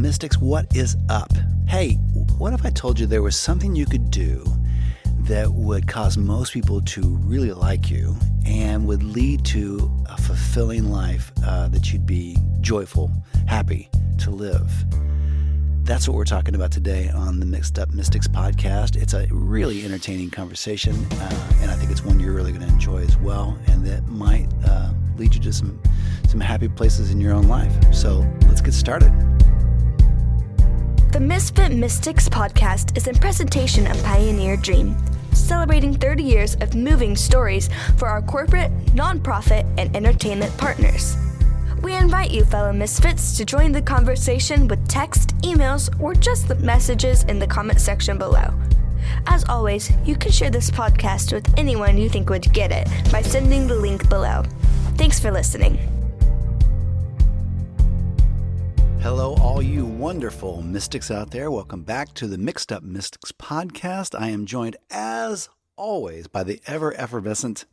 Mystics, what is up? Hey, what if I told you there was something you could do that would cause most people to really like you and would lead to a fulfilling life that you'd be joyful, happy to live? That's what we're talking about today on the Mixed Up Mystics podcast. It's a really entertaining conversation, and I think it's one you're really going to enjoy as well, and that might lead you to some happy places in your own life. So let's get started. The Misfit Mystics podcast is a presentation of Pioneer Dream, celebrating 30 years of moving stories for our corporate, nonprofit, and entertainment partners. We invite you, fellow Misfits, to join the conversation with text, emails, or just the messages in the comment section below. As always, you can share this podcast with anyone you think would get it by sending the link below. Thanks for listening. Hello, all you wonderful mystics out there. Welcome back to the Mixed Up Mystics podcast. I am joined, as always, by the ever-effervescent,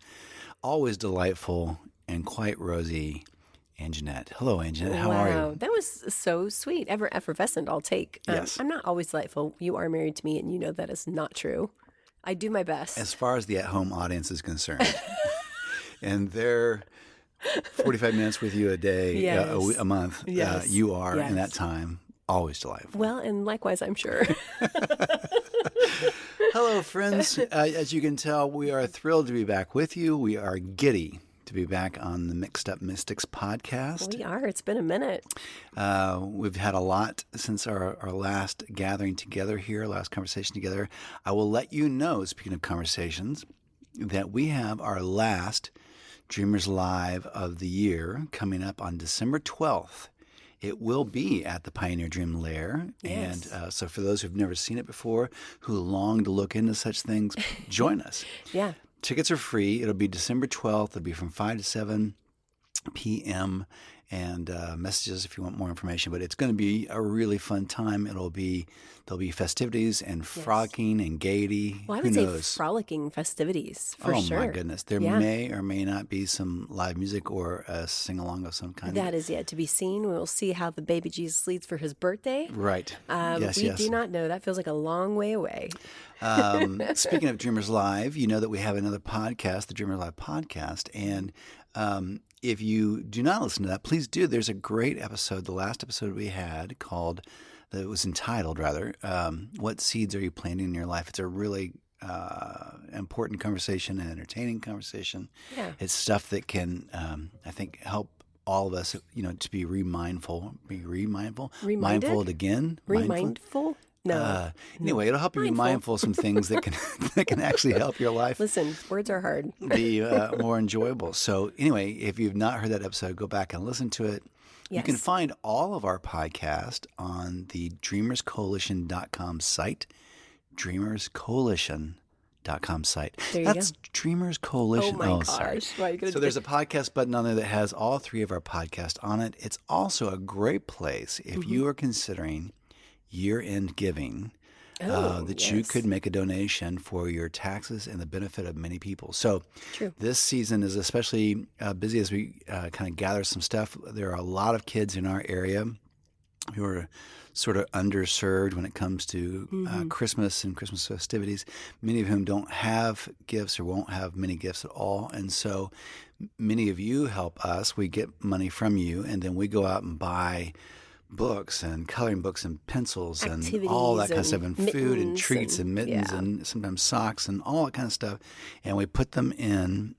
always delightful, and quite rosy Anjanette. Hello, Anjanette. How are you? Wow, that was so sweet. Ever effervescent, I'll take. Yes. I'm not always delightful. You are married to me, and you know that is not true. I do my best. As far as the at-home audience is concerned, and they're 45 minutes with you a day, Yes. a month, Yes. you are, Yes. in that time, always delightful. Well, and likewise, I'm sure. Hello, friends. As you can tell, we are thrilled to be back with you. We are giddy to be back on the Mixed Up Mystics podcast. We are. It's been a minute. We've had a lot since our last gathering together here, last conversation together. I will let you know, speaking of conversations, that we have our last Dreamers Live of the year coming up on December 12th. It will be at the Pioneer Dream Lair. Yes. And so for those who've never seen it before, who long to look into such things, join us. Yeah. Tickets are free. It'll be December 12th. It'll be from 5 to 7 p.m. And messages if you want more information. But it's going to be a really fun time. There'll be festivities and frolicking and gaiety. Well, I Who would say knows? frolicking festivities for sure. Oh my goodness! There may or may not be some live music or a sing along of some kind. That is yet to be seen. We will see how the baby Jesus leads for his birthday. Right. Yes. We do not know. That feels like a long way away. Speaking of Dreamers Live, you know that we have another podcast, the Dreamers Live podcast, and if you do not listen to that, please do. There's a great episode, the last episode we had that was entitled, What Seeds Are You Planting in Your Life? It's a really important conversation and entertaining conversation. Yeah. It's stuff that can, I think, help all of us, to be mindful again. Remindful? No. Anyway, it'll help you be mindful of some things that can that can actually help your life Listen, words are hard. be more enjoyable. So anyway, if you've not heard that episode, go back and listen to it. Yes. You can find all of our podcasts on the dreamerscoalition.com site, dreamerscoalition.com site. There you That's go. Dreamers Coalition. Oh my sorry. gosh. Why are you gonna So there's a podcast button on there that has all three of our podcasts on it. It's also a great place if you are considering year-end giving, that you could make a donation for your taxes and the benefit of many people. So True. this season is especially busy as we kind of gather some stuff. There are a lot of kids in our area who are sort of underserved when it comes to Christmas and Christmas festivities, many of whom don't have gifts or won't have many gifts at all. And so many of you help us. We get money from you, and then we go out and buy books and coloring books and pencils and all that kind of stuff, and food and treats and mittens and sometimes socks and all that kind of stuff. And we put them in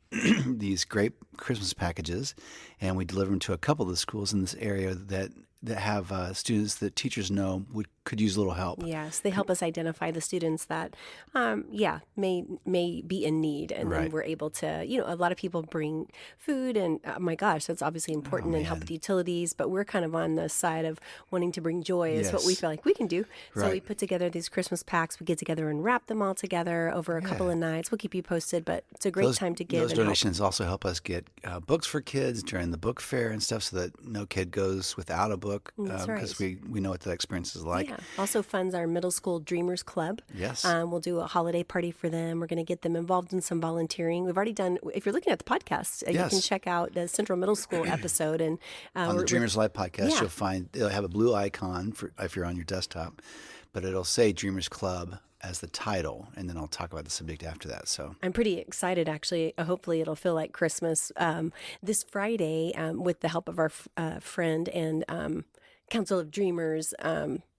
these great Christmas packages, and we deliver them to a couple of the schools in this area that have students that teachers know could use a little help. Yes, they help us identify the students that, may be in need, and then we're able to. A lot of people bring food, and oh my gosh, that's obviously important and help with utilities. But we're kind of on the side of wanting to bring joy. Is what we feel like we can do. So we put together these Christmas packs. We get together and wrap them all together over a couple of nights. We'll keep you posted, but it's a great time to give. Those and donations also help us get books for kids during the book fair and stuff, so that no kid goes without a book. Facebook That's because we know what that experience is like. Yeah. Also funds our middle school Dreamers Club. Yes. We'll do a holiday party for them. We're going to get them involved in some volunteering. We've already done, if you're looking at the podcast, you can check out the Central Middle School episode. And on the Dreamers Live podcast, Yeah. it'll have a blue icon for if you're on your desktop, but it'll say Dreamers Club as the title, and then I'll talk about the subject after that. So I'm pretty excited, actually. Hopefully, it'll feel like Christmas. This Friday, with the help of our friend and Council of Dreamers,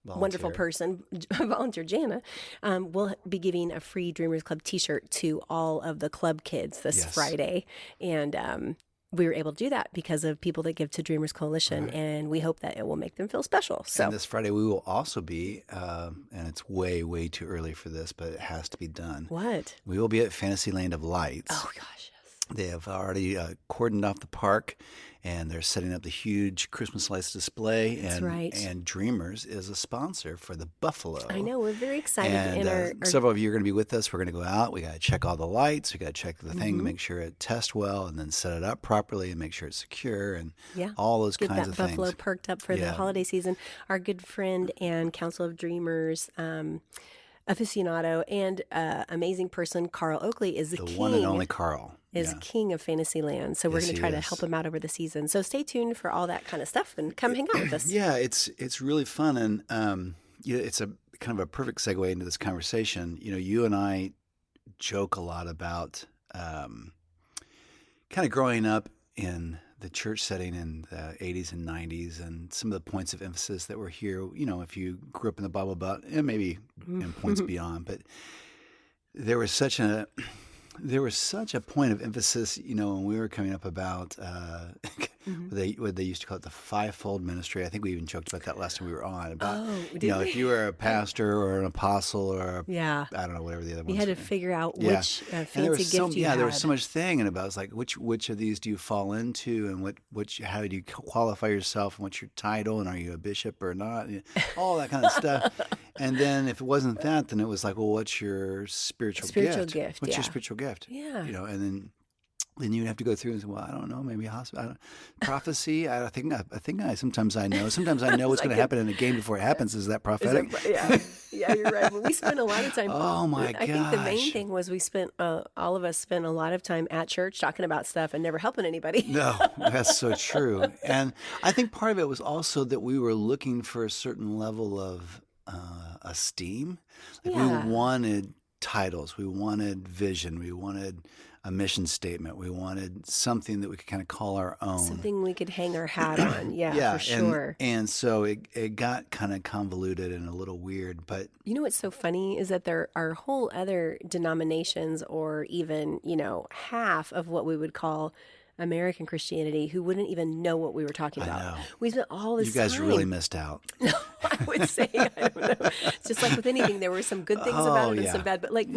wonderful person, volunteer Jana, we'll be giving a free Dreamers Club T-shirt to all of the club kids this Friday, and we were able to do that because of people that give to Dreamers Coalition, and we hope that it will make them feel special. So and this Friday we will also be, and it's way too early for this, but it has to be done. What? We will be at Fantasyland of Lights. Oh gosh, yes. They have already cordoned off the park, and they're setting up the huge Christmas lights display. That's right. And Dreamers is a sponsor for the Buffalo. I know, we're very excited. And several of you are going to be with us. We're going to go out. We got to check all the lights. We got to check the thing, make sure it tests well, and then set it up properly and make sure it's secure and all those get kinds that of Buffalo things. perked up for the holiday season. Our good friend and Council of Dreamers aficionado and amazing person, Carl Oakley, is the king. One and only Carl. Is king of Fantasyland. So we're going to try to help him out over the season. So stay tuned for all that kind of stuff and come hang out with us. Yeah, it's really fun, and it's a kind of a perfect segue into this conversation. You and I joke a lot about kind of growing up in the church setting in the 80s and 90s, and some of the points of emphasis that were here. If you grew up in the Bible Belt, and maybe in points beyond, but there was such a point of emphasis, when we were coming up about what they used to call it the fivefold ministry. I think we even joked about that last time we were on. About if you were a pastor or an apostle or I don't know, whatever the other ones. You had to were. figure out which fancy gift you had. There was so much thing, and about it's like which of these do you fall into, and how do you qualify yourself, and what's your title, and are you a bishop or not? All that kind of stuff. And then if it wasn't that, then it was like, well, what's your spiritual gift? What's your spiritual gift? Yeah. And then you'd have to go through and say, well, I don't know, maybe prophecy. I think sometimes I know. Sometimes I know what's going to happen in a game before it happens. Is that prophetic? Yeah, you're right. Well, we spent a lot of time. Oh my gosh! I think the main thing was we spent all of us spent a lot of time at church talking about stuff and never helping anybody. No, that's so true. And I think part of it was also that we were looking for a certain level of esteem. We wanted titles, we wanted vision, we wanted a mission statement, we wanted something that we could kind of call our own, something we could hang our hat on. For sure. And so it got kind of convoluted and a little weird. But what's so funny is that there are whole other denominations, or even half of what we would call American Christianity, who wouldn't even know what we were talking about. I know. We spent all this time. You guys time. really missed out. No, I would say, I don't know. It's just like with anything, there were some good things about it and some bad. But like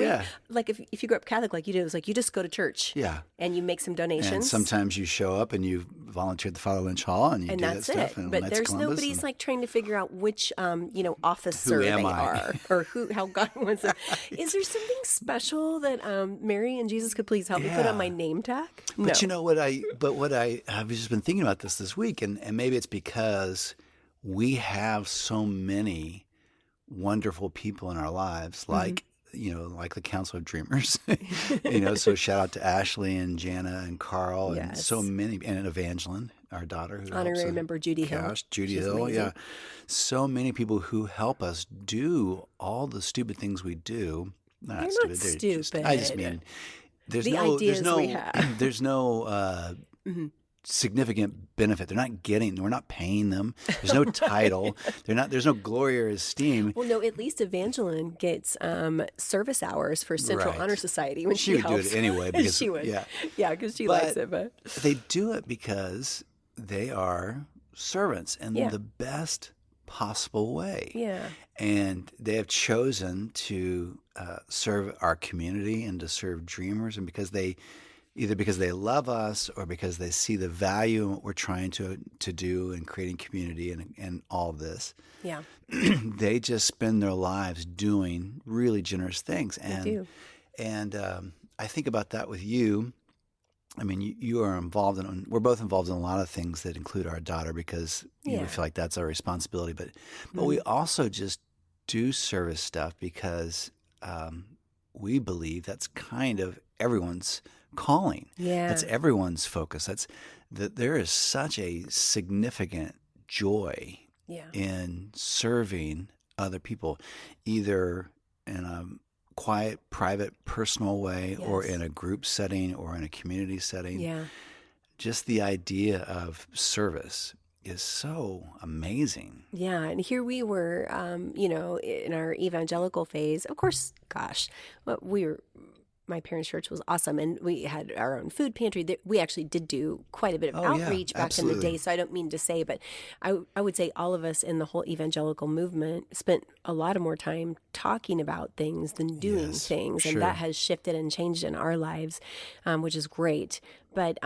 if you grew up Catholic like you did, it was like you just go to church. Yeah. And you make some donations. And sometimes you show up and you volunteer at the Father Lynch Hall and you do that stuff. And but there's nobody's like trying to figure out which officer they are or how God wants them. Is there something special that Mary and Jesus could please help me put on my name tag? But no. what I've just been thinking about this week, and maybe it's because we have so many wonderful people in our lives, like like the Council of Dreamers. So shout out to Ashley and Jana and Carl and so many, and Evangeline, our daughter, who honorary member Judy Hill. Judy Hill, amazing. So many people who help us do all the stupid things we do. They're not stupid. I just mean. There's no significant benefit. We're not paying them. There's no title. There's no glory or esteem. Well, no, at least Evangeline gets service hours for Central Honor Society when she would helps. do it anyway. Because, she would. Yeah, because she likes it. But they do it because they are servants in the best possible way. Yeah. And they have chosen to serve our community and to serve Dreamers, and because they love us or because they see the value in what we're trying to do in creating community and all this. Yeah. They just spend their lives doing really generous things. They do. And I think about that with you. I mean, you are involved in, we're both involved in a lot of things that include our daughter because we feel like that's our responsibility. But we also just do service stuff because we believe that's kind of everyone's calling. Yeah. That's everyone's focus. There is such a significant joy in serving other people, either in a quiet, private, personal way, or in a group setting, or in a community setting. Yeah. Just the idea of service is so amazing. Yeah. And here we were, in our evangelical phase. Of course, my parents' church was awesome, and we had our own food pantry. We actually did do quite a bit of outreach back in the day, so I don't mean to say, but I would say all of us in the whole evangelical movement spent a lot of more time talking about things than doing things, and that has shifted and changed in our lives, which is great. But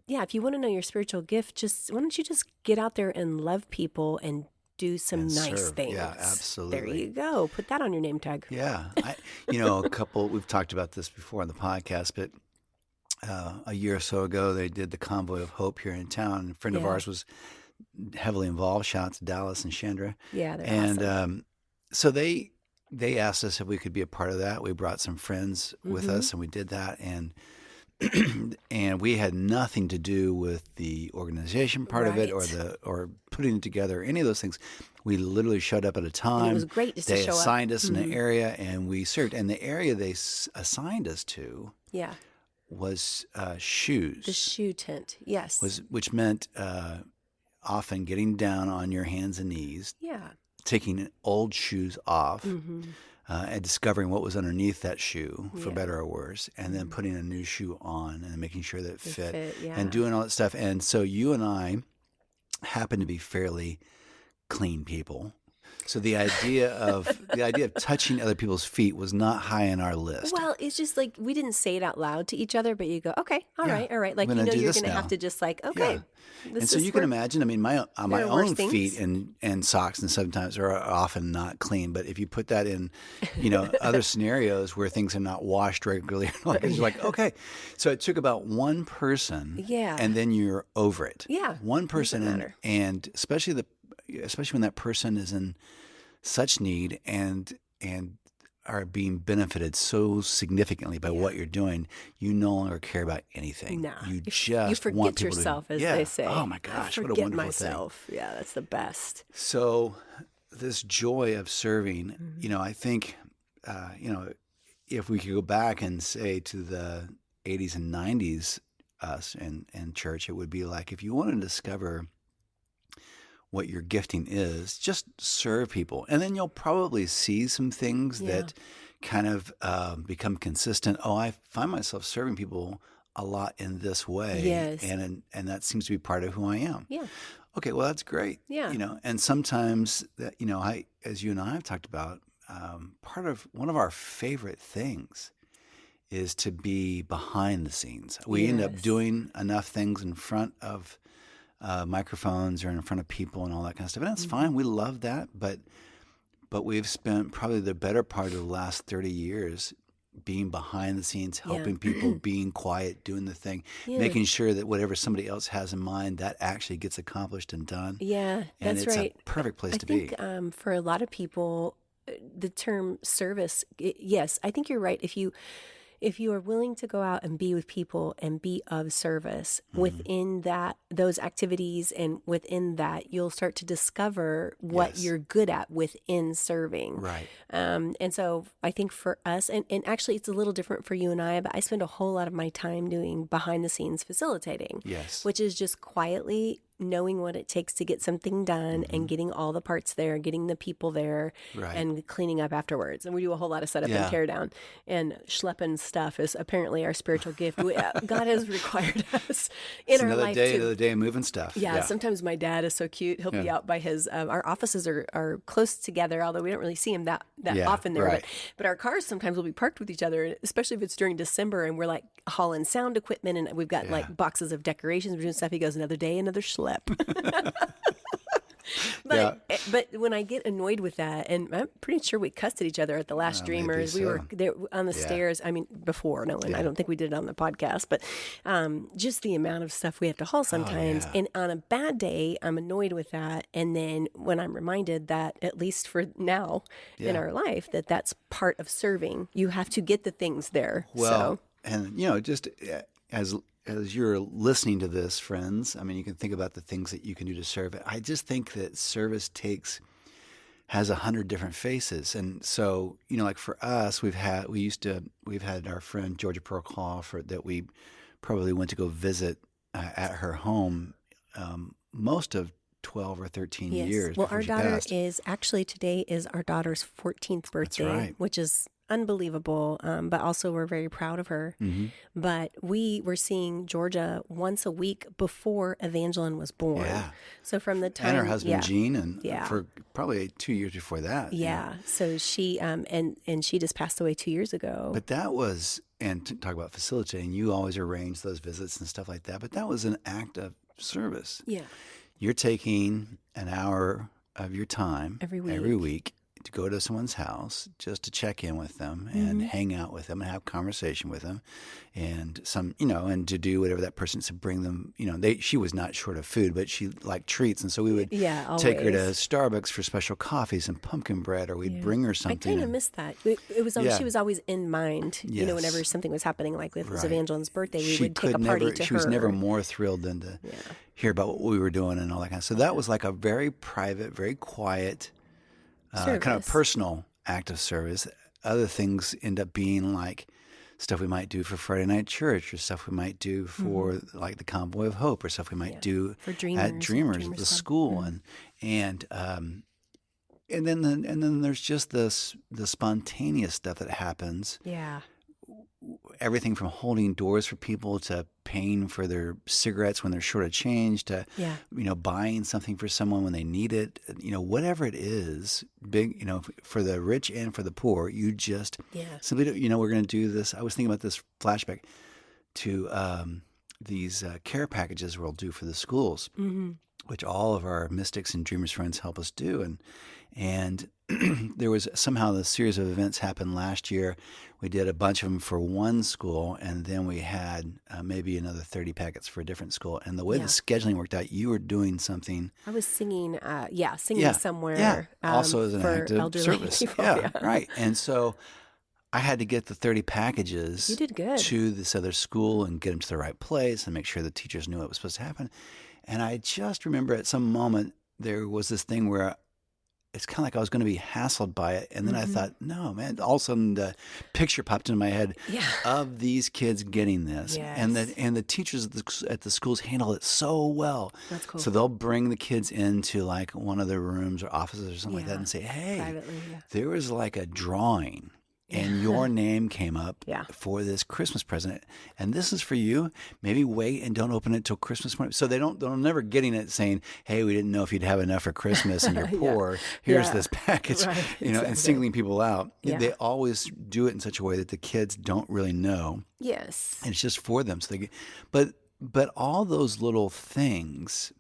if you want to know your spiritual gift, why don't you just get out there and love people and do some nice things. Yeah, absolutely. There you go. Put that on your name tag. Yeah. We've talked about this before on the podcast, but a year or so ago, they did the Convoy of Hope here in town. A friend of ours was heavily involved. Shout out to Dallas and Chandra. Yeah, they're awesome. So they asked us if we could be a part of that. We brought some friends with us, and we did that. And we had nothing to do with the organization part of it or putting it together, any of those things. We literally showed up at a time. And it was great just to show up. They assigned us in an area, and we served. And the area they assigned us to was shoes. The shoe tent, yes. Which meant often getting down on your hands and knees, taking old shoes off, and discovering what was underneath that shoe, for better or worse, and then putting a new shoe on and making sure that it fit and doing all that stuff. And so you and I happen to be fairly clean people. So the idea of touching other people's feet was not high on our list. Well, it's just like we didn't say it out loud to each other, but you go, okay, all right. Like you're going to have to just like, okay. Yeah. And so you can imagine. I mean, my own feet and socks and sometimes are often not clean. But if you put that in, other scenarios where things are not washed regularly, you're like, okay. So it took about one person, and then you're over it. Yeah, one person, and especially when that person is in such need and are being benefited so significantly by what you're doing, you no longer care about anything. No. You just you forget want people yourself, to, as they say. Oh my gosh, what a wonderful myself. Thing. Yeah, that's the best. So this joy of serving, I think, if we could go back and say to the 80s and 90s, us and church, it would be like, if you want to discover what your gifting is, just serve people. And then you'll probably see some things that kind of become consistent. Oh, I find myself serving people a lot in this way. Yes. And that seems to be part of who I am. Yeah. Okay, well, that's great. Yeah. And sometimes that, as you and I have talked about, one of our favorite things is to be behind the scenes. We end up doing enough things in front of microphones or in front of people and all that kind of stuff. And that's fine. We love that. But we've spent probably the better part of the last 30 years being behind the scenes, helping people, being quiet, doing the thing, making sure that whatever somebody else has in mind, that actually gets accomplished and done. Yeah, and that's it's right. a perfect place to be. be. I think for a lot of people, the term service, yes, I think you're right. If you are willing to go out and be with people and be of service within those activities, and within that, you'll start to discover what you're good at within serving. Right. And so I think for us, and actually it's a little different for you and I, but I spend a whole lot of my time doing behind the scenes facilitating. Yes. Which is just quietly knowing what it takes to get something done and getting all the parts there, getting the people there, and cleaning up afterwards. And we do a whole lot of setup and tear down. And schlepping stuff is apparently our spiritual gift. God has required us in our life too. Another day of moving stuff. Yeah, sometimes my dad is so cute. He'll be out by his, our offices are close together, although we don't really see him that often there. Right. But our cars sometimes will be parked with each other, especially if it's during December and we're like hauling sound equipment and we've got like boxes of decorations, we're doing stuff. He goes, another day, another schlep. But when I get annoyed with that, and I'm pretty sure we cussed at each other at the last Dreamers. We were there on the stairs. I mean, before, no, and I don't think we did it on the podcast, but just the amount of stuff we have to haul sometimes. And on a bad day, I'm annoyed with that. And then when I'm reminded that, at least for now in our life, that that's part of serving, you have to get the things there. Well, and just as you're listening to this, friends, I mean, you can think about the things that you can do to serve. I just think that service has 100 different faces. And so, like for us, we've had our friend Georgia Pearl-Claw that we probably went to go visit at her home most of 12 or 13 years. Well, our daughter today is our daughter's 14th birthday, right. which is unbelievable, but also we're very proud of her. Mm-hmm. But we were seeing Georgia once a week before Evangeline was born. Yeah. So from the time... And her husband, Gene, and Yeah. for probably 2 years before that. Yeah. So she, and she just passed away 2 years ago. But that was, and to talk about facilitating, you always arrange those visits and stuff like that, but that was an act of service. Yeah. You're taking an hour of your time Every week to go to someone's house just to check in with them and hang out with them and have conversation with them, and and to do whatever that person to bring them. She was not short of food, but she liked treats, and so we would take her to Starbucks for special coffees and pumpkin bread, or we'd bring her something. I kind of missed that. It was always, she was always in mind. Yes. Whenever something was happening, like with Right. Evangeline's birthday, we would take a party to her. She was never more thrilled than to hear about what we were doing and all that kind of. So that was like a very private, very quiet, kind of personal act of service. Other things end up being like stuff we might do for Friday night church, or stuff we might do for like the Convoy of Hope, or stuff we might do for Dreamers, at Dreamers at the school, and then there's just the spontaneous stuff that happens. Yeah. Everything from holding doors for people to paying for their cigarettes when they're short of change to, buying something for someone when they need it. Whatever it is, big, for the rich and for the poor, you just simply, we're going to do this. I was thinking about this flashback to these care packages we'll do for the schools, which all of our Mystics and Dreamers friends help us do. And there was somehow the series of events happened last year. We did a bunch of them for one school, and then we had maybe another 30 packets for a different school. And the way the scheduling worked out, you were doing something. I was singing, somewhere. Yeah, also as an for act of elderly service. people. Yeah, right. And so I had to get the 30 packages You did good. to this other school and get them to the right place and make sure the teachers knew what was supposed to happen. And I just remember at some moment there was this thing where it's kind of like I was going to be hassled by it. And then I thought, no, man, all of a sudden the picture popped into my head of these kids getting this. Yes. And the teachers at the schools handle it so well. That's cool. So they'll bring the kids into like one of their rooms or offices or something like that and say, hey, privately, there was like a drawing. And your name came up for this Christmas present, and this is for you. Maybe wait and don't open it till Christmas morning. So they're never getting it saying, "Hey, we didn't know if you'd have enough for Christmas, and you're poor. Here's this package," Right. and singling people out. Yeah. They always do it in such a way that the kids don't really know. Yes. And it's just for them. So but all those little things.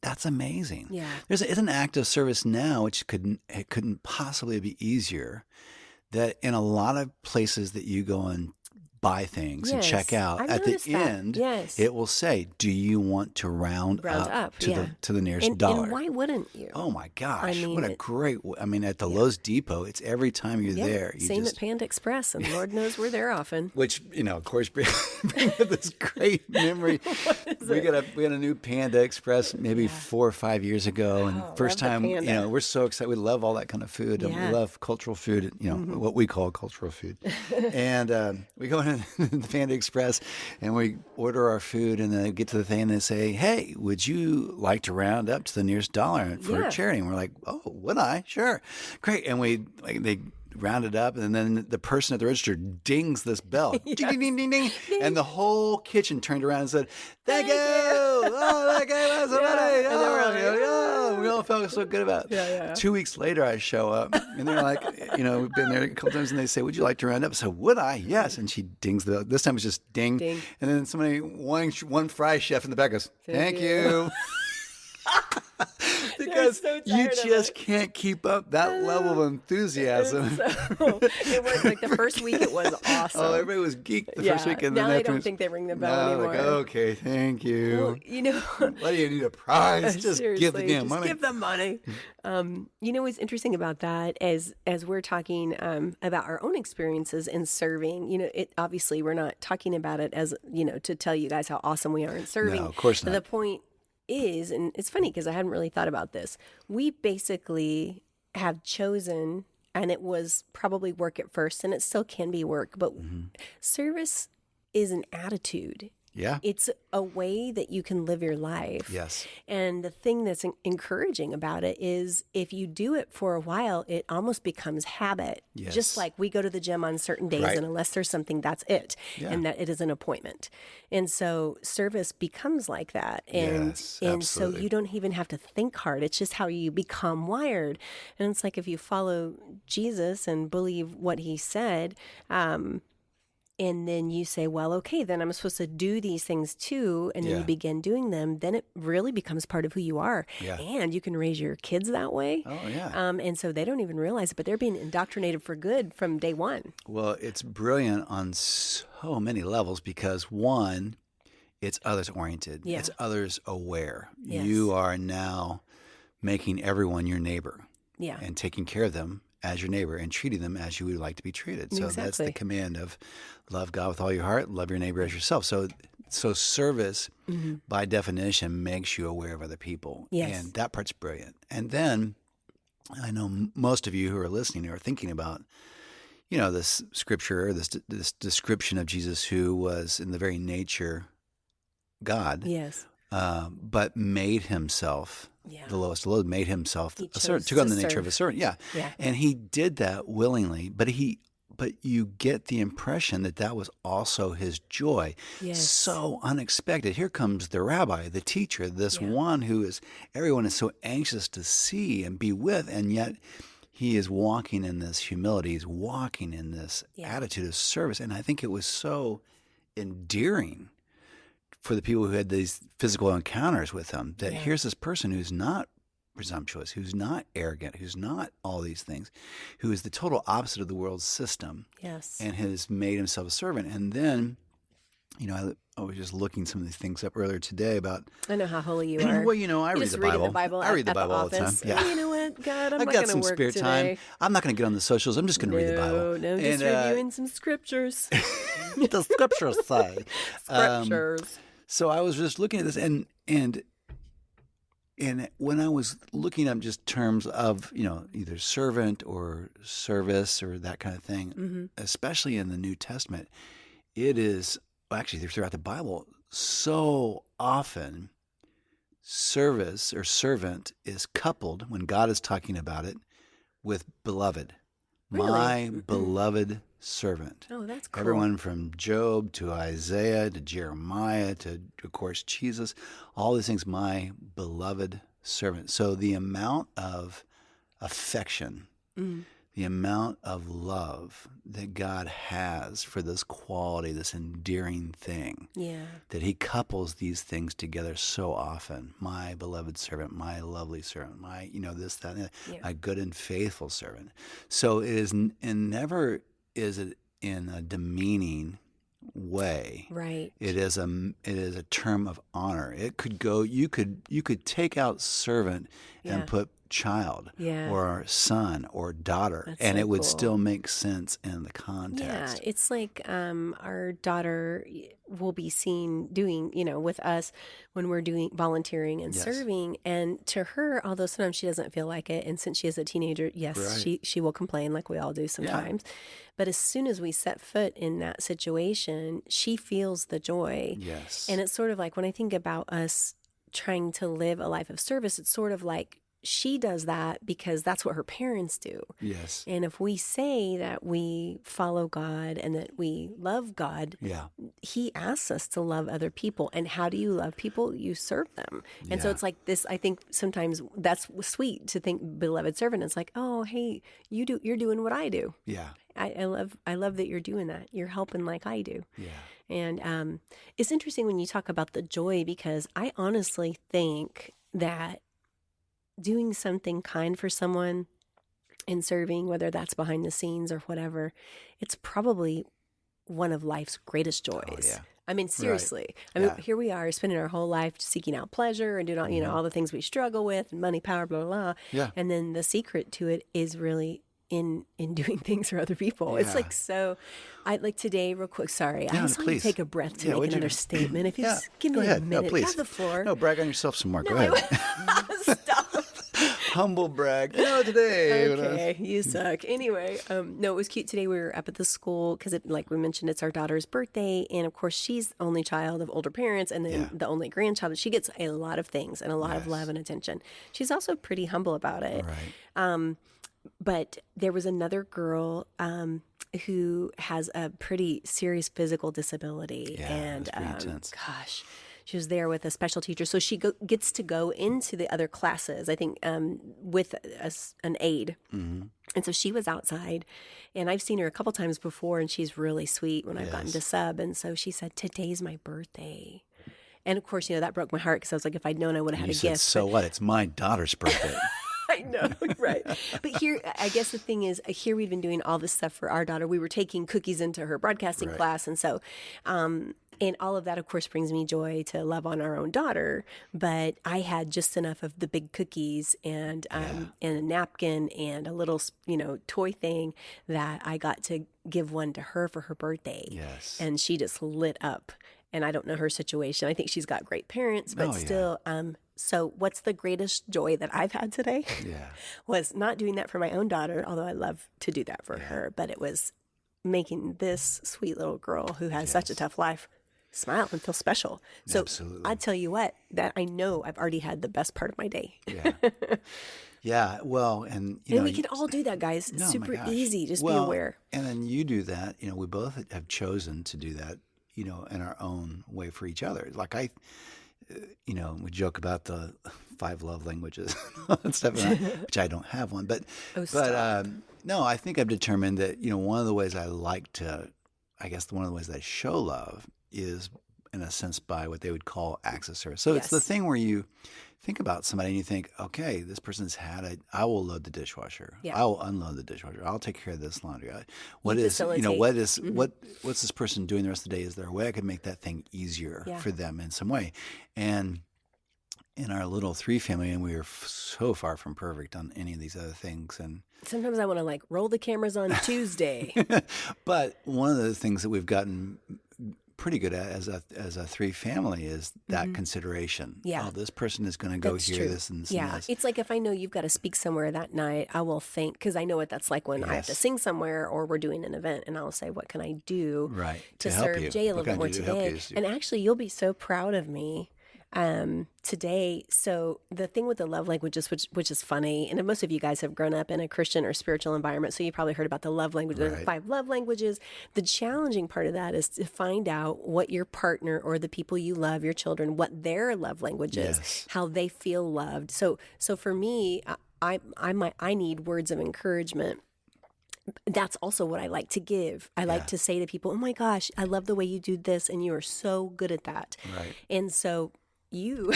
That's amazing. Yeah. It's an act of service now, which couldn't possibly be easier. That in a lot of places that you go and buy things and check out, I've at the noticed that. end, Yes. it will say, "Do you want to round up to the nearest dollar?" And why wouldn't you? Oh my gosh! I mean, what a great! At the Lowe's Depot, it's every time you're there. You Same just, at Panda Express, and Lord knows we're there often. which of course, bring this great memory. We had a new Panda Express maybe 4 or 5 years ago, and first love the time, Panda. we're so excited. We love all that kind of food. We love cultural food. What we call cultural food. And we go in the Panda Express, and we order our food, and then they get to the thing, and they say, "Hey, would you like to round up to the nearest dollar for charity?" And we're like, "Oh, would I? Sure, great." And they round it up, and then the person at the register dings this bell, ding, ding, ding, ding, ding, and the whole kitchen turned around and said, "Thank you! Oh, that gave us some money!" And then we're like, We all felt so good about it. 2 weeks later, I show up, and they're like, we've been there a couple times, and they say, "Would you like to round up?" So, would I? Yes. And she dings the bell. This time it's just ding. Ding. And then one fry chef in the back goes, "Thank you." because so you tired of just it. can't keep up that level of enthusiasm. So it was like the first week it was awesome. Oh, everybody was geeked the first week, and now then I don't afterwards, think they ring the bell now anymore. like, okay, thank you. Well, you know, What do you need a prize? Just give the seriously, damn just money. give them money. You know what's interesting about that as we're talking about our own experiences in serving. You know, it obviously we're not talking about it as to tell you guys how awesome we are in serving. No, of course not. The point is, and it's funny because I hadn't really thought about this. We basically have chosen, and it was probably work at first, and it still can be work, but service is an attitude. Yeah. It's a way that you can live your life. Yes. And the thing that's encouraging about it is if you do it for a while, it almost becomes habit. Yes. Just like we go to the gym on certain days, Right. and unless there's something, that's it. Yeah. And that it is an appointment. And so service becomes like that. And, Yes, and so absolutely. you don't even have to think hard. It's just how you become wired. And it's like if you follow Jesus and believe what he said, and then you say, well, okay, then I'm supposed to do these things too. And then Yeah. you begin doing them. Then it really becomes part of who you are. Yeah. And you can raise your kids that way. Oh, yeah. And so they don't even realize it, but they're being indoctrinated for good from day one. Well, it's brilliant on so many levels because one, it's others oriented. Yeah. It's others aware. Yes. You are now making everyone your neighbor Yeah. and taking care of them as your neighbor and treating them as you would like to be treated. So that's Exactly. the command of love God with all your heart, love your neighbor as yourself. So service by definition makes you aware of other people. Yes. And that part's brilliant. And then I know most of you who are listening are thinking about this scripture, this description of Jesus who was in the very nature God, Yes. but made himself Yeah. the lowest of low, made himself He a servant, chose took on to the nature of a serve. servant. Yeah. Yeah. And he did that willingly, but you get the impression that was also his joy. Yes. So unexpected. Here comes the rabbi, the teacher, this Yeah. one who everyone is so anxious to see and be with, and yet he is walking in this humility. He's walking in this Yeah. attitude of service. And I think it was so endearing for the people who had these physical encounters with him that Yeah. here's this person who's not presumptuous, who's not arrogant, who's not all these things, who is the total opposite of the world's system Yes. and has made himself a servant. And then, I was just looking some of these things up earlier today about, I know how holy you are. well, I You read just the read Bible. the Bible I read the at Bible all the time. office. Yeah. You know what, God, I'm I've not got going to some work spare today. time. I'm not going to get on the socials. I'm just going to read the Bible. No, just And, reviewing some scriptures. the scriptures say. Scriptures. So I was just looking at this, and when I was looking up just terms of either servant or service or that kind of thing, especially in the New Testament, it is actually throughout the Bible so often service or servant is coupled when God is talking about it with beloved. Really? My beloved servant. Oh, that's cool. Everyone from Job to Isaiah to Jeremiah to, of course, Jesus, all these things, my beloved servant. So the amount of affection, the amount of love that God has for this quality, this endearing thing, Yeah. that he couples these things together so often. My beloved servant, my lovely servant, my, this, that, and that, Yeah. my good and faithful servant. So it is, and never is it in a demeaning way. Right. It is a term of honor. It could go, you could take out servant Yeah. and put child Yeah. or son or daughter, That's and so it would cool. still make sense in the Yeah, context. it's like our daughter will be seen doing, with us when we're doing volunteering and Yes. serving. And to her, although sometimes she doesn't feel like it, and since she is a teenager, yes, Right. she will complain like we all do sometimes. But as soon as we set foot in that situation, she feels the joy. Yes. And it's sort of like when I think about us trying to live a life of service, it's sort of like she does that because that's what her parents do. Yes. And if we say that we follow God and that we love God, Yeah. he asks us to love other people. And how do you love people? You serve them. And so Yeah. it's like this, I think sometimes that's sweet to think beloved servant. It's like, oh, hey, you're doing what I do. Yeah. I love that you're doing that. You're helping like I do. Yeah. And it's interesting when you talk about the joy, because I honestly think that doing something kind for someone and serving, whether that's behind the scenes or whatever, it's probably one of life's greatest joys. Oh, yeah. I mean, seriously. Right. I mean, Yeah. here we are spending our whole life seeking out pleasure and doing all, all the things we struggle with, and money, power, blah, blah, blah. Yeah. And then the secret to it is really in doing things for other people. It's Yeah. like, so I like today real quick. Sorry. I No, just want please. to take a breath to Yeah, make would you- another statement. If you Yeah, just give go me ahead. a No, minute, please. have the floor. No, brag on yourself some more. Go No, ahead. Stop. Humble brag. Today. Okay, you suck. Anyway, no, it was cute today. We were up at the school because, like we mentioned, it's our daughter's birthday, and of course, she's the only child of older parents, and then Yeah. the only grandchild. She gets a lot of things and a lot of Yes. love and attention. She's also pretty humble about it. Right. But there was another girl who has a pretty serious physical disability, Yeah, and that's pretty intense. gosh. She was there with a special teacher, so she gets to go into the other classes, I think, with an aide. Mm-hmm. And so she was outside, and I've seen her a couple times before, and she's really sweet when I've gotten Yes. to sub. And so she said, "Today's my birthday." And of course, that broke my heart because I was like, if I'd known, I would have had You a said, gift. so what? It's my daughter's birthday. I know, right? But here, I guess the thing is, here we'd been doing all this stuff for our daughter. We were taking cookies into her broadcasting Right. class, and so, and all of that, of course, brings me joy to love on our own daughter. But I had just enough of the big cookies and a napkin and a little, toy thing that I got to give one to her for her birthday. Yes. And she just lit up. And I don't know her situation. I think she's got great parents, but Oh, yeah. still. So what's the greatest joy that I've had today? Yeah. Was not doing that for my own daughter, although I love to do that for her, but it was making this sweet little girl who has such a tough life smile and feel special. So Absolutely. I tell you what, that I know I've already had the best part of my day. Yeah. Yeah. Well, and And we can all do that, guys. No, my Super gosh. easy. Just Well, be aware. And then you do that. We both have chosen to do that, in our own way for each other. Like we joke about the 5 love languages and stuff, which I don't have one. But, stop. no, I think I've determined that, one of the ways I like to, I guess one of the ways that I show love is, in a sense, by what they would call acts of service. So it's the Yes. thing where you think about somebody and you think, okay, this person's I will load the dishwasher. Yeah. I will unload the dishwasher. I'll take care of this laundry. What's facilitate. this person doing the rest of the day? Is there a way I could make that thing easier Yeah. for them in some way? And in our little 3 family, and we are so far from perfect on any of these other things. And Sometimes I want to roll the cameras on Tuesday. but one of the things that we've gotten pretty good at as a 3 family is that consideration. Yeah. Oh, this person is going to go That's here, true. this and this Yeah, and this. it's like if I know you've got to speak somewhere that night, I will think, because I know what that's like when I have to Yes. sing somewhere or we're doing an event, and I'll say, what can I do Right, to to help serve you. Jay a What little bit can more I do to help today? you? And actually, you'll be so proud of me today. So the thing with the love languages, which is funny, and most of you guys have grown up in a Christian or spiritual environment, so you probably heard about the love language. There's Right. 5 love languages. The challenging part of that is to find out what your partner or the people you love, your children, what their love language is, Yes. how they feel loved. So for me, I need words of encouragement. That's also what I like to give. I like to say to people, "Oh my gosh, I love the way you do this, and you are so good at that." Right. And so you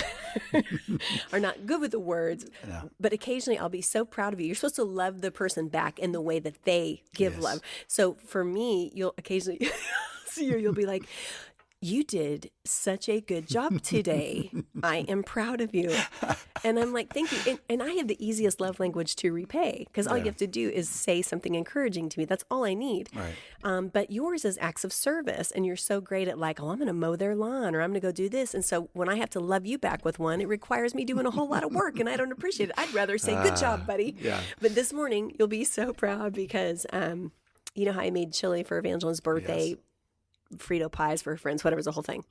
are not good with the words, No. but occasionally I'll be so proud of you. You're supposed to love the person back in the way that they give Yes. love. So for me, you'll occasionally see you'll be like, "You did such a good job today. I am proud of you." And I'm like, "Thank you." And I have the easiest love language to repay, because all you have to do is say something encouraging to me. That's all I need. Right. But yours is acts of service, and you're so great at I'm going to mow their lawn, or I'm going to go do this. And so when I have to love you back with one, it requires me doing a whole lot of work, and I don't appreciate it. I'd rather say, "Good job, buddy." yeah. But this morning, you'll be so proud because you know how I made chili for Evangeline's birthday? Yes. Frito pies for her friends, whatever, was the whole thing.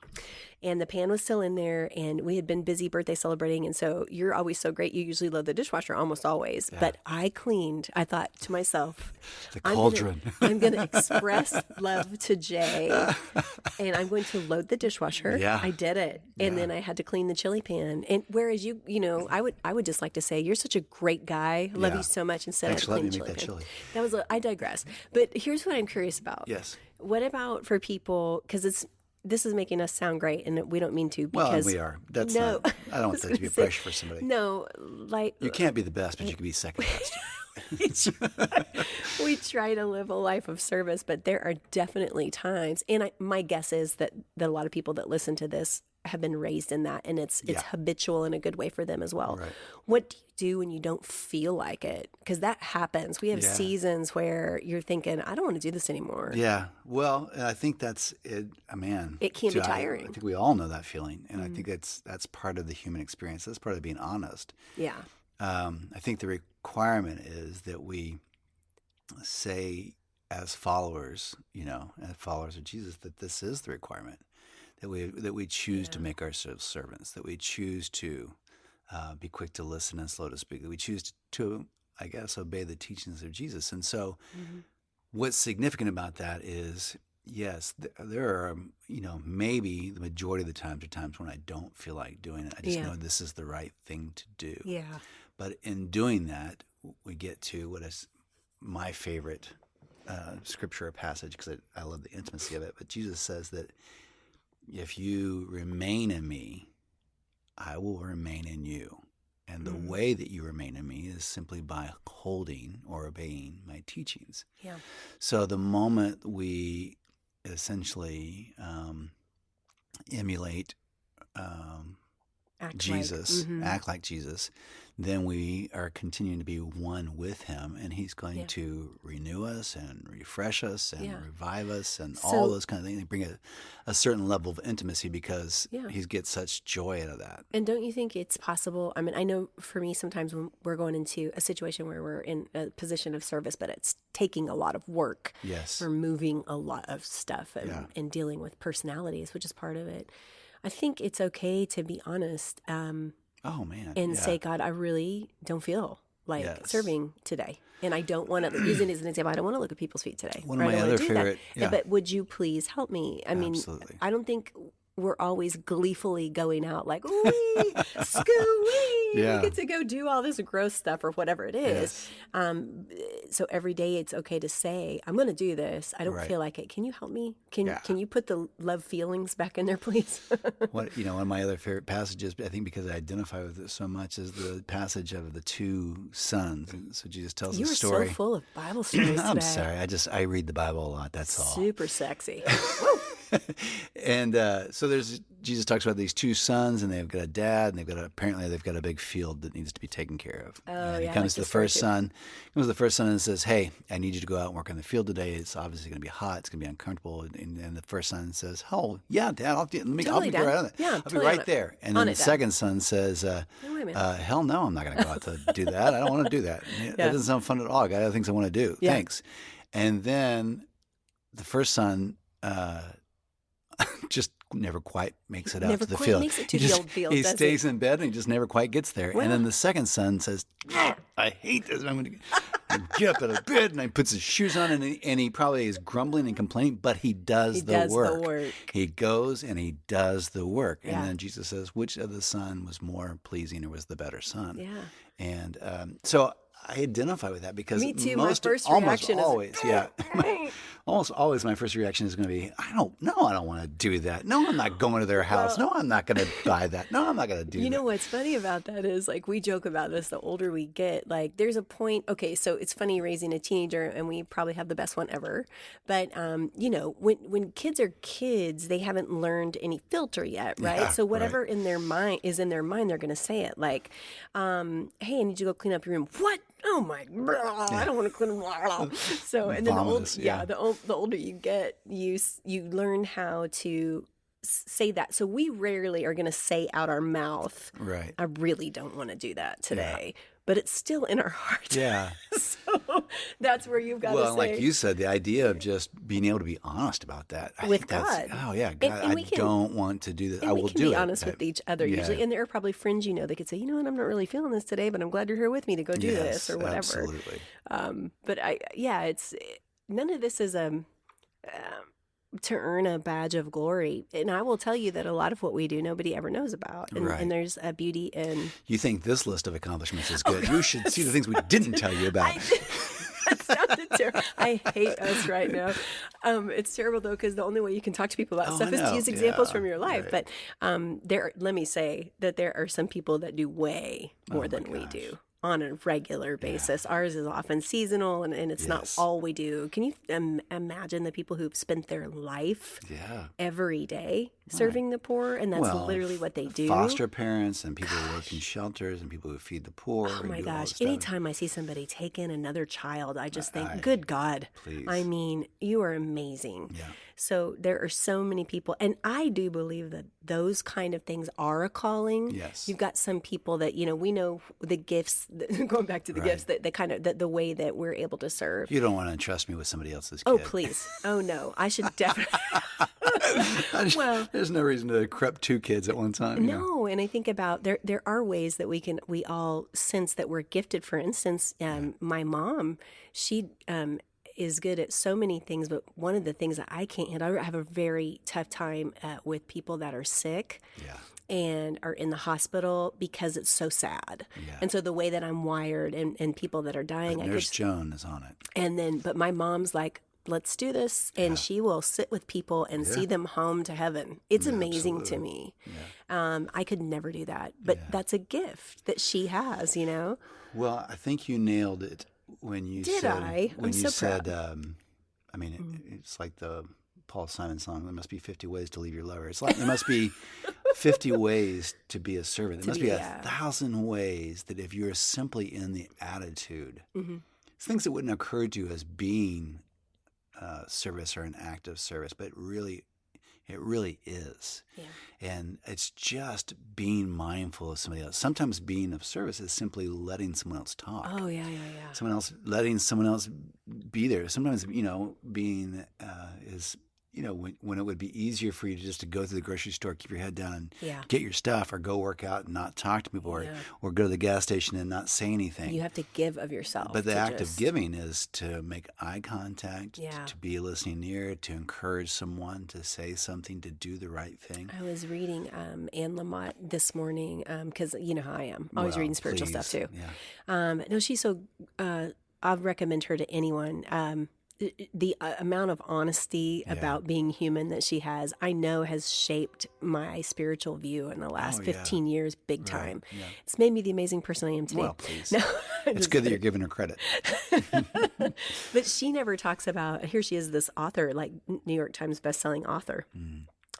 And the pan was still in there, and we had been busy birthday celebrating. And so you're always so great. You usually load the dishwasher almost always. But I cleaned. I thought to myself, The cauldron. I'm going to express love to Jay, and I'm going to load the dishwasher. Yeah. I did it. And then I had to clean the chili pan. And whereas I would just like to say, you're such a great guy. I love Yeah. you so much. Instead Thanks of for letting clean me make chili that pan. chili. I digress. But here's what I'm curious about. Yes. What about for people, because this is making us sound great, and we don't mean to Well, because we are. That's no, not, I don't want that to be a pressure for somebody. No, like You can't be the best, but you can be second best. we try to live a life of service, but there are definitely times, and my guess is that a lot of people that listen to this have been raised in that, and it's habitual in a good way for them as well. Right. What do you do when you don't feel like it? Because that happens. We have seasons where you're thinking, I don't want to do this anymore. Yeah. Well, I think that's it. Man, it can be tiring. I think we all know that feeling, and I think that's part of the human experience. That's part of being honest. Yeah. I think the requirement is that we say, as followers, as followers of Jesus, that this is the requirement. That we choose to make ourselves servants, that we choose to be quick to listen and slow to speak, that we choose to, I guess, obey the teachings of Jesus. And so what's significant about that is, yes, there are, maybe the majority of the times are times when I don't feel like doing it. I just know this is the right thing to do. Yeah. But in doing that, we get to what is my favorite scripture or passage, because I love the intimacy of it. But Jesus says that if you remain in me, I will remain in you. And the way that you remain in me is simply by holding or obeying my teachings. Yeah. So the moment we essentially emulate Jesus, act like Jesus, then we are continuing to be one with him, and he's going to renew us and refresh us and revive us and all those kind of things. They bring a certain level of intimacy because he gets such joy out of that. And don't you think it's possible? I mean, I know for me, sometimes when we're going into a situation where we're in a position of service, but it's taking a lot of work. Yes. We're moving a lot of stuff and dealing with personalities, which is part of it. I think it's okay to be honest. And say, God, I really don't feel like serving today. And I don't want to, using it as an example, I don't want to look at people's feet today. One of my other favorite. Yeah. But would you please help me? I mean, Absolutely. I don't think we're always gleefully going out like, wee, scoo-wee, we get to go do all this gross stuff or whatever it is. So every day it's okay to say, I'm going to do this. I don't feel like it. Can you help me? Can you put the love feelings back in there, please? One of my other favorite passages, I think because I identify with it so much, is the passage of the two sons. So Jesus tells a story. You are so full of Bible stories I'm today. sorry. I read the Bible a lot. That's all. Super sexy. And so Jesus talks about these two sons, and they've got a dad, and apparently they've got a big field that needs to be taken care of. And he comes to the first son. Comes to the first son and says, "Hey, I need you to go out and work in the field today. It's obviously going to be hot. It's going to be uncomfortable." And the first son says, "Oh yeah, Dad, I'll be right on it. Yeah, I'll be right there." And then the second son says, "Hell no, I'm not going to go out to do that. I don't want to do that. That doesn't sound fun at all. I got other things I want to do. Thanks." And then the first son just never quite makes it out to the field. Makes it to the old field. He stays in bed and he just never quite gets there. Well, and then the second son says, "I hate this. I'm going to get up out of bed," and he puts his shoes on, and he probably is grumbling and complaining, but he does the work. He goes and he does the work. And then Jesus says, which of the son was more pleasing or was the better son? Yeah. And so I identify with that because me too. My first reaction almost always my first reaction is going to be, I don't want to do that. No, I'm not going to their house. No, I'm not going to buy that. No, I'm not going to do that. You know what's funny about that is, like, we joke about this, the older we get, like, there's a point, okay, so it's funny raising a teenager, and we probably have the best one ever, but, when kids are kids, they haven't learned any filter yet, right? Yeah, so whatever in their mind, they're going to say it, like, hey, I need you to go clean up your room. What? Oh my! I don't want to clean. So, and then the older you get, you learn how to say that. So we rarely are going to say out our mouth, right? I really don't want to do that today, but it's still in our heart. Yeah. So that's where you've got to say. Well, like you said, the idea of just being able to be honest about that with God. Oh yeah, God, and I don't want to do this. I will do it. We can be honest with each other usually, and there are probably friends that could say, you know what, I'm not really feeling this today, but I'm glad you're here with me to go do this or whatever. Absolutely. But it's none of this is to earn a badge of glory. And I will tell you that a lot of what we do, nobody ever knows about. And there's a beauty in... You think this list of accomplishments is good. You should see the things we didn't tell you about. sounded terrible. I hate us right now. It's terrible though, because the only way you can talk to people about stuff is to use examples from your life. Right. But let me say that there are some people that do way more than we do on a regular basis. Ours is often seasonal, and it's not all we do. Can you imagine the people who've spent their life every day serving the poor, and that's literally what they do? Foster parents and people who work in shelters and people who feed the poor. Oh my gosh. Anytime Anytime I see somebody take in another child, I just think, good God. Please. I mean, you are amazing. Yeah. So there are so many people, and I do believe that those kind of things are a calling. Yes. You've got some people that, we know the gifts, going back to the gifts, that the kind of the way that we're able to serve. You don't want to entrust me with somebody else's kid. Oh, please. Oh, no. I should definitely. Well, there's no reason to corrupt two kids at one time. No, and I think about there are ways that we all sense that we're gifted. For instance, my mom, she is good at so many things, but one of the things that I can't handle, I have a very tough time with people that are sick. Yeah. And are in the hospital because it's so sad. Yeah. And so the way that I'm wired and people that are dying, Nurse Joan is on it. But my mom's like, let's do this. And she will sit with people and see them home to heaven. It's amazing to me. Yeah. I could never do that, but that's a gift that she has, Well, I think you nailed it when you said, I'm so proud. It's like the Paul Simon song, there must be 50 ways to leave your lover. It's like there must be 50 ways to be a servant. There must be 1,000 ways that if you're simply in the attitude, it's things that wouldn't occur to you as being service or an act of service, but it really is. Yeah. And it's just being mindful of somebody else. Sometimes being of service is simply letting someone else talk. Oh, yeah. Letting someone else be there. Sometimes, being is, when it would be easier for you just to go to the grocery store, keep your head down and get your stuff, or go work out and not talk to people, or go to the gas station and not say anything. You have to give of yourself. But the act of giving is to make eye contact, to be a listening ear, to encourage someone, to say something, to do the right thing. I was reading Anne Lamott this morning because you know how I am. Always reading spiritual stuff too. Yeah. No, she's so. I'll recommend her to anyone. The amount of honesty about being human that she has, I know has shaped my spiritual view in the last 15 years, big time. Right. Yeah. It's made me the amazing person I am today. Well, please. No, it's good that you're giving her credit. But she never talks about, here she is, this author, like New York Times bestselling author.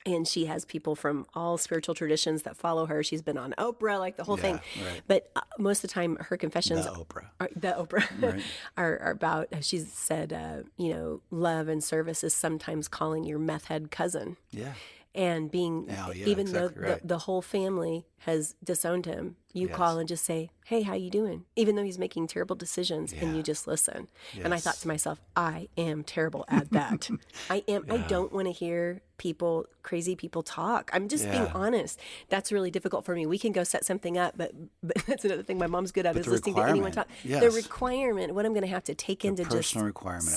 And she has people from all spiritual traditions that follow her. She's been on Oprah, like the whole thing. Right. But most of the time, her confessions are about, she said, love and service is sometimes calling your meth head cousin. Yeah. And being, even though the whole family has disowned him, you call and just say, hey, how you doing? Even though he's making terrible decisions and you just listen. Yes. And I thought to myself, I am terrible at that. I am. I don't want to hear crazy people talk. I'm just being honest. That's really difficult for me. We can go set something up, but that's another thing my mom's good at is listening to anyone talk. Yes. The requirement, what I'm going to have to take into just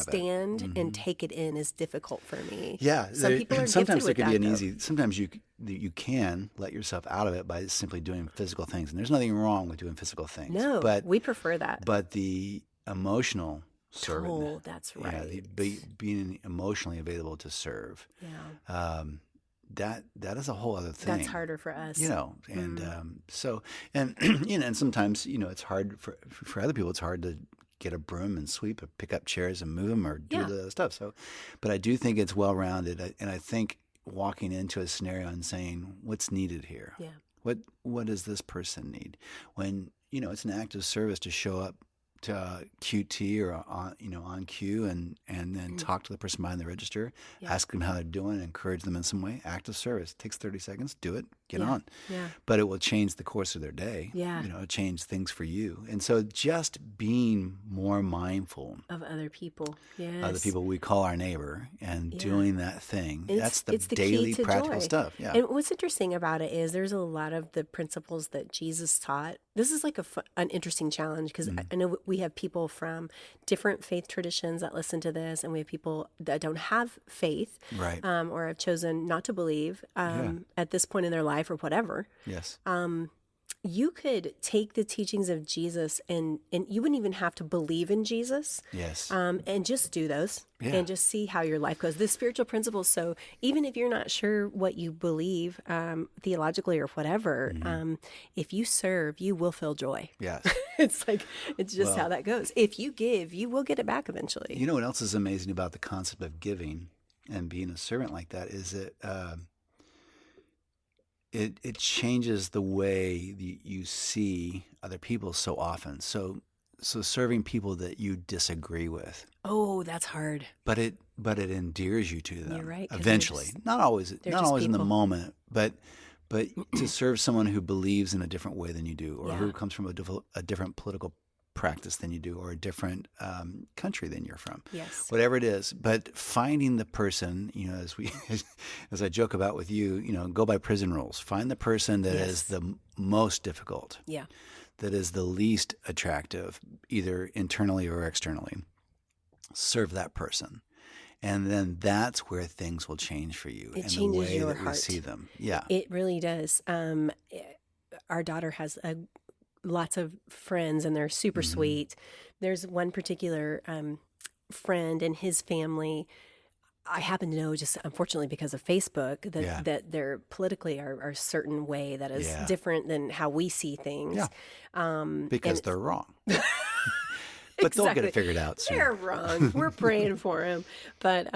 stand and take it in is difficult for me. Yeah. Some people are sometimes there gifted can be with an that, easy, sometimes you can let yourself out of it by simply doing physical things. And there's nothing wrong with doing physical things. No, but we prefer that. But the emotional servant. Oh, that's right. Yeah, being emotionally available to serve. Yeah. That is a whole other thing. That's harder for us. And and sometimes, it's hard for other people. It's hard to get a broom and sweep or pick up chairs and move them or do the other stuff. So, but I do think it's well-rounded. And I think walking into a scenario and saying, what's needed here? Yeah. What does this person need? When, it's an act of service to show up to QT or on cue and then talk to the person behind the register, ask them how they're doing, encourage them in some way. Act of service. It takes 30 seconds. Do it. Get on. Yeah. But it will change the course of their day. Yeah. Change things for you. And so just being more mindful of other people. Yes. Of the people we call our neighbor and doing that thing. It's the daily practical joy. Stuff. Yeah. And what's interesting about it is there's a lot of the principles that Jesus taught. This is like an interesting challenge because I know we have people from different faith traditions that listen to this, and we have people that don't have faith, right? Or have chosen not to believe at this point in their life or whatever. Yes. you could take the teachings of Jesus and you wouldn't even have to believe in Jesus. Yes. And just do those and just see how your life goes. The spiritual principles. So even if you're not sure what you believe theologically or whatever, if you serve, you will feel joy. Yes. It's just how that goes. If you give, you will get it back eventually. You know what else is amazing about the concept of giving and being a servant like that is that it changes the way you see other people so often. So serving people that you disagree with. Oh, that's hard. But it endears you to them. You're right. Eventually, not always in the people. moment, but to serve someone who believes in a different way than you do, or who comes from a different political practice than you do, or a different country than you're from. Yes. Whatever it is, but finding the person, as I joke about with you, go by prison rules. Find the person that is the most difficult. Yeah. That is the least attractive, either internally or externally. Serve that person. And then that's where things will change for you. It and changes the way your that heart. we see them. Yeah. It really does. Our daughter has lots of friends, and they're super sweet. There's one particular friend and his family. I happen to know, just unfortunately because of Facebook, that they're politically are a certain way that is different than how we see things. Yeah. Because they're wrong. But they'll get it figured out soon. They're wrong. We're praying for him. But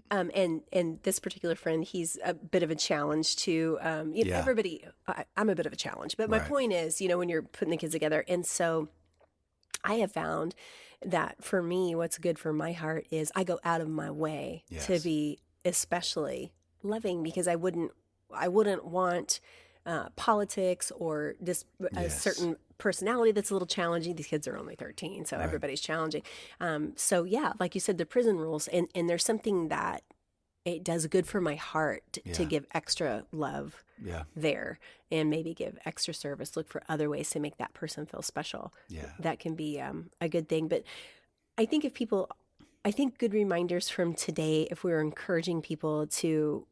and this particular friend, he's a bit of a challenge to, everybody, I'm a bit of a challenge. But my point is, when you're putting the kids together. And so I have found that for me, what's good for my heart is I go out of my way to be especially loving, because I wouldn't want politics or just a certain personality that's a little challenging. These kids are only 13, so everybody's challenging. So yeah, like you said, the prison rules, and there's something that it does good for my heart to give extra love there, and maybe give extra service, look for other ways to make that person feel special. Yeah. That can be a good thing. But I think good reminders from today, if we were encouraging people to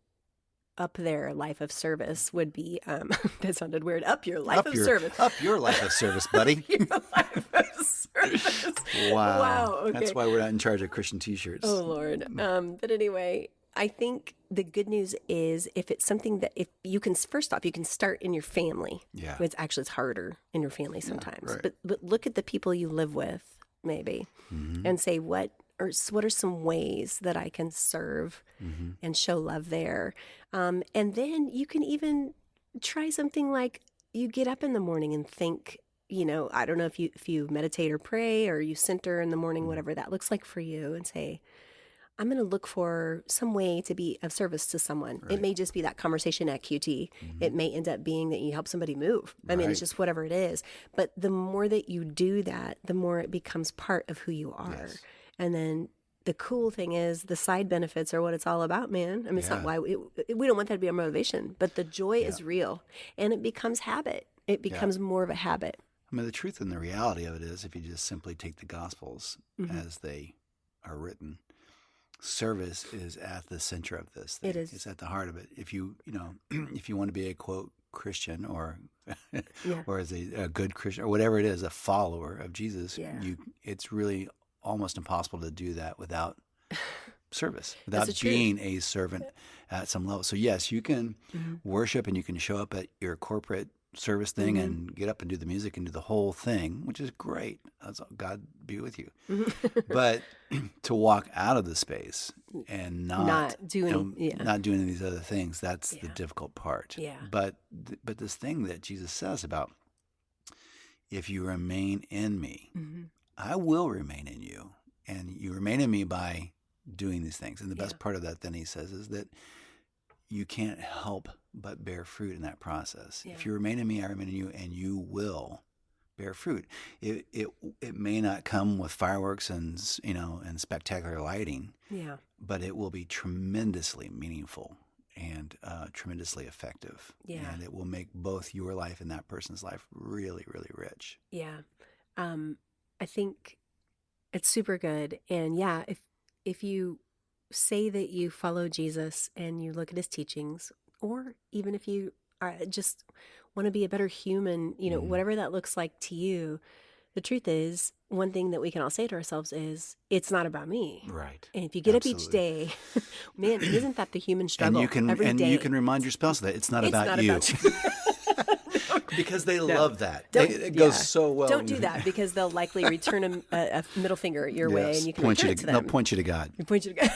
up their life of service, would be that sounded weird. Up your life of service. Up your life of service, buddy. Your life of service. Wow. Okay. That's why we're not in charge of Christian T-shirts. Oh Lord. But anyway, I think the good news is, if it's something that, if you can, first off, you can start in your family. Yeah. It's harder in your family sometimes. right. But look at the people you live with, maybe, and say, what are some ways that I can serve and show love there? And then you can even try something like, you get up in the morning and think, I don't know if you meditate or pray, or you center in the morning, whatever that looks like for you, and say, I'm going to look for some way to be of service to someone. Right. It may just be that conversation at QT. It may end up being that you help somebody move. I mean, it's just whatever it is. But the more that you do that, the more it becomes part of who you are. Yes. And then the cool thing is, the side benefits are what it's all about, man. I mean, it's not why we don't want that to be our motivation, but the joy is real, and it becomes habit. It becomes more of a habit. I mean, the truth and the reality of it is, if you just simply take the Gospels as they are written, service is at the center of this thing. It is. It's at the heart of it. If you want to be a quote Christian, or or as a good Christian, or whatever it is, a follower of Jesus, it's really almost impossible to do that without service, without being a servant at some level. So yes, you can worship, and you can show up at your corporate service thing and get up and do the music and do the whole thing, which is great. God be with you. But to walk out of the space and not doing any of these other things, that's the difficult part. Yeah. But this thing that Jesus says about, if you remain in me, I will remain in you, and you remain in me by doing these things. And the best part of that, then he says, is that you can't help but bear fruit in that process. Yeah. If you remain in me, I remain in you, and you will bear fruit. It may not come with fireworks and spectacular lighting, but it will be tremendously meaningful and tremendously effective. Yeah. And it will make both your life and that person's life really, really rich. Yeah. I think it's super good. And if you say that you follow Jesus and you look at his teachings, or even if you just want to be a better human, whatever that looks like to you. The truth is, one thing that we can all say to ourselves is, it's not about me. Right. And if you get up each day, man, isn't that the human struggle? Every day. You can remind your spouse that it's not about you. Because they love that. It goes so well. Don't do that, because they'll likely return a middle finger your way, and you can return it to them. They'll point you to God. Point you to God.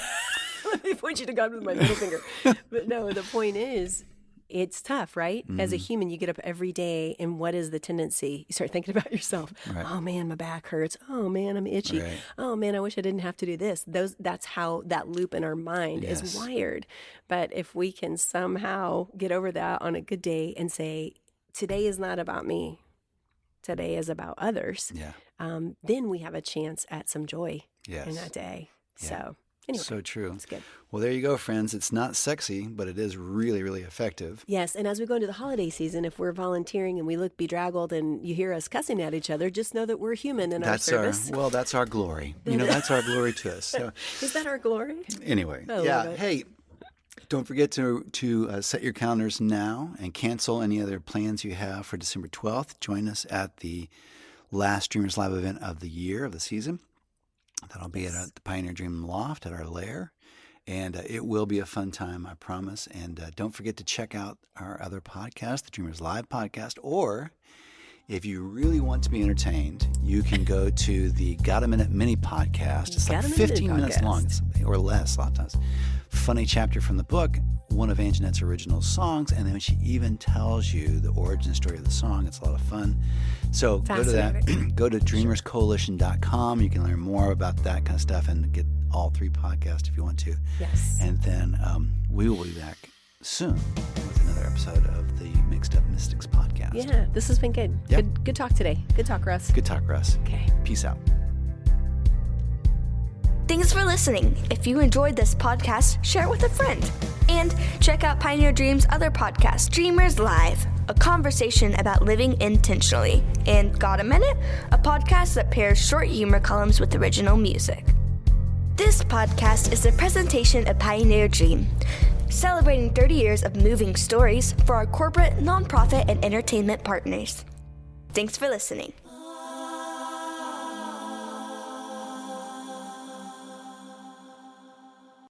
Let me point you to God with my middle finger. But no, the point is, it's tough, right? As a human, you get up every day, and what is the tendency? You start thinking about yourself. Right. Oh man, my back hurts. Oh man, I'm itchy. Right. Oh man, I wish I didn't have to do this. That's how that loop in our mind is wired. But if we can somehow get over that on a good day and say, today is not about me, today is about others, then we have a chance at some joy in that day. Yeah. So anyway, so true. It's good. Well, there you go, friends. It's not sexy, but it is really, really effective. Yes, and as we go into the holiday season, if we're volunteering and we look bedraggled and you hear us cussing at each other, just know that we're human in our service. That's our glory. That's our glory to us. So, is that our glory? Anyway, hey, don't forget to set your calendars now and cancel any other plans you have for December 12th. Join us at the last Dreamers Live event of the year, of the season. That'll be at the Pioneer Dream Loft at our lair. And it will be a fun time, I promise. And don't forget to check out our other podcast, the Dreamers Live podcast. Or if you really want to be entertained, you can go to the Got a Minute mini podcast. It's like 15 minutes long or less a lot of times. Funny chapter from the book, one of Anjanette's original songs. And then she even tells you the origin story of the song. It's a lot of fun. So go to that. Go to dreamerscoalition.com. You can learn more about that kind of stuff and get all 3 podcasts if you want to. Yes. And then we will be back soon with another episode of the Mixed Up Mystics podcast. Yeah, this has been good. Yep. Good talk today. Good talk, Russ. Good talk, Russ. Okay. Peace out. Thanks for listening. If you enjoyed this podcast, share it with a friend. And check out Pioneer Dream's other podcast, Dreamers Live, a conversation about living intentionally. And Got a Minute? A podcast that pairs short humor columns with original music. This podcast is a presentation of Pioneer Dream, celebrating 30 years of moving stories for our corporate, nonprofit, and entertainment partners. Thanks for listening.